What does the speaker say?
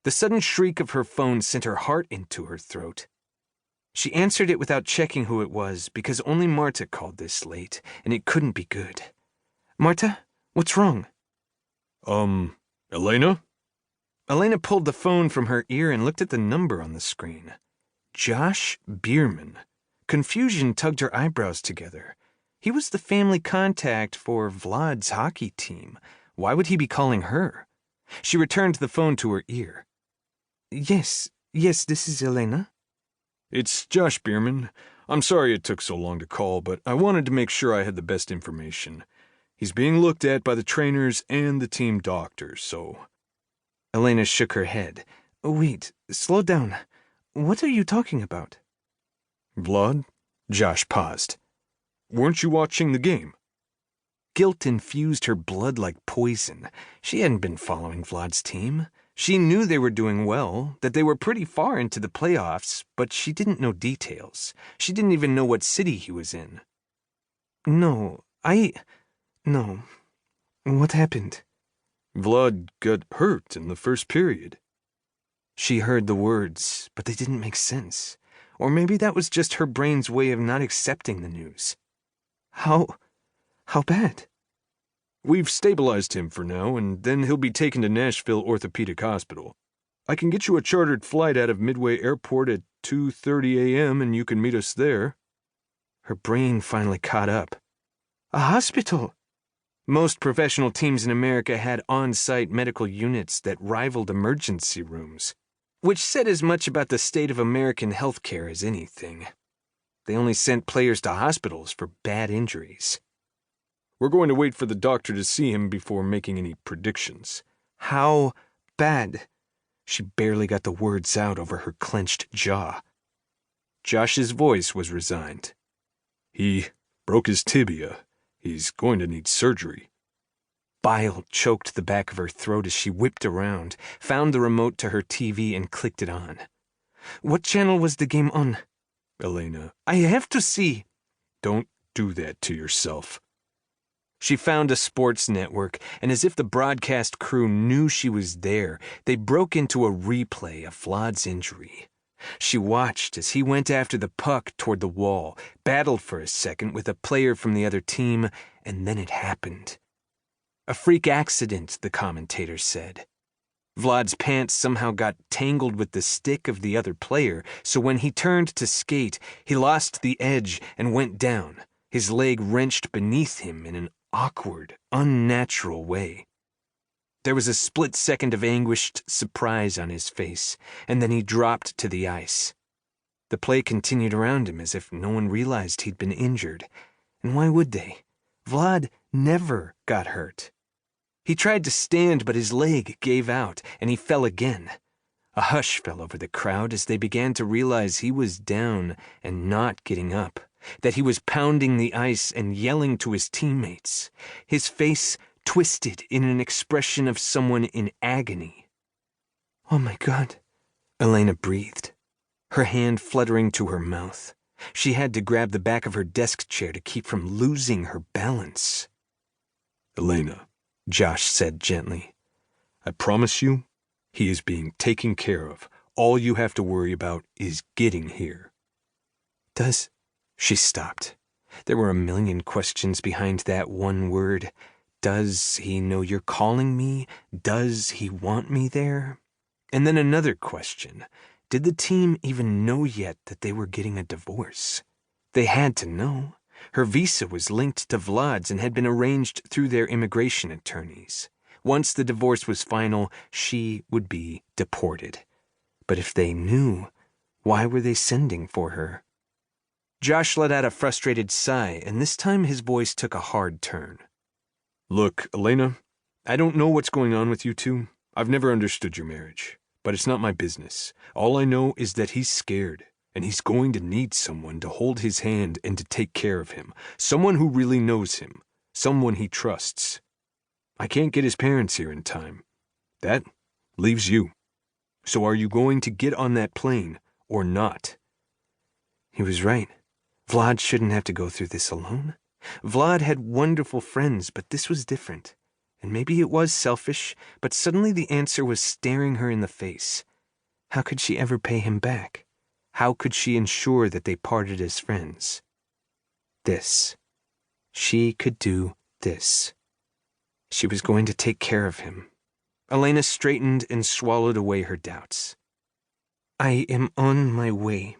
The sudden shriek of her phone sent her heart into her throat. She answered it without checking who it was, because only Marta called this late, and it couldn't be good. Marta, what's wrong? Elena? Elena pulled the phone from her ear and looked at the number on the screen. Josh Bierman. Confusion tugged her eyebrows together. He was the family contact for Vlad's hockey team. Why would he be calling her? She returned the phone to her ear. Yes, this is Elena. It's Josh Bierman. I'm sorry it took so long to call, but I wanted to make sure I had the best information. He's being looked at by the trainers and the team doctors, so... Elena shook her head. Wait, slow down. What are you talking about? Vlad? Josh paused. Weren't you watching the game? Guilt infused her blood like poison. She hadn't been following Vlad's team. She knew they were doing well, that they were pretty far into the playoffs, but she didn't know details. She didn't even know what city he was in. No. What happened? Vlad got hurt in the first period. She heard the words, but they didn't make sense. Or maybe that was just her brain's way of not accepting the news. How bad? We've stabilized him for now, and then he'll be taken to Nashville Orthopedic Hospital. I can get you a chartered flight out of Midway Airport at 2:30 a.m. and you can meet us there. Her brain finally caught up. A hospital! Most professional teams in America had on-site medical units that rivaled emergency rooms, which said as much about the state of American healthcare as anything. They only sent players to hospitals for bad injuries. We're going to wait for the doctor to see him before making any predictions. How bad? She barely got the words out over her clenched jaw. Josh's voice was resigned. He broke his tibia. He's going to need surgery. Bile choked the back of her throat as she whipped around, found the remote to her TV, and clicked it on. What channel was the game on? Elena, I have to see. Don't do that to yourself. She found a sports network, and as if the broadcast crew knew she was there, they broke into a replay of Vlad's injury. She watched as he went after the puck toward the wall, battled for a second with a player from the other team, and then it happened. A freak accident, the commentator said. Vlad's pants somehow got tangled with the stick of the other player, so when he turned to skate, he lost the edge and went down, his leg wrenched beneath him in an awkward, unnatural way. There was a split second of anguished surprise on his face, and then he dropped to the ice. The play continued around him as if no one realized he'd been injured. And why would they? Vlad never got hurt. He tried to stand, but his leg gave out, and he fell again. A hush fell over the crowd as they began to realize he was down and not getting up, that he was pounding the ice and yelling to his teammates. His face twisted in an expression of someone in agony. Oh my God, Elena breathed, her hand fluttering to her mouth. She had to grab the back of her desk chair to keep from losing her balance. Elena, Josh said gently, I promise you, he is being taken care of. All you have to worry about is getting here. She stopped. There were a million questions behind that one word. Does he know you're calling me? Does he want me there? And then another question. Did the team even know yet that they were getting a divorce? They had to know. Her visa was linked to Vlad's and had been arranged through their immigration attorneys. Once the divorce was final, she would be deported. But if they knew, why were they sending for her? Josh let out a frustrated sigh, and this time his voice took a hard turn. Look, Elena, I don't know what's going on with you two. I've never understood your marriage, but it's not my business. All I know is that he's scared, and he's going to need someone to hold his hand and to take care of him. Someone who really knows him. Someone he trusts. I can't get his parents here in time. That leaves you. So are you going to get on that plane or not? He was right. Vlad shouldn't have to go through this alone. Vlad had wonderful friends, but this was different. And maybe it was selfish, but suddenly the answer was staring her in the face. How could she ever pay him back? How could she ensure that they parted as friends? This. She could do this. She was going to take care of him. Elena straightened and swallowed away her doubts. I am on my way,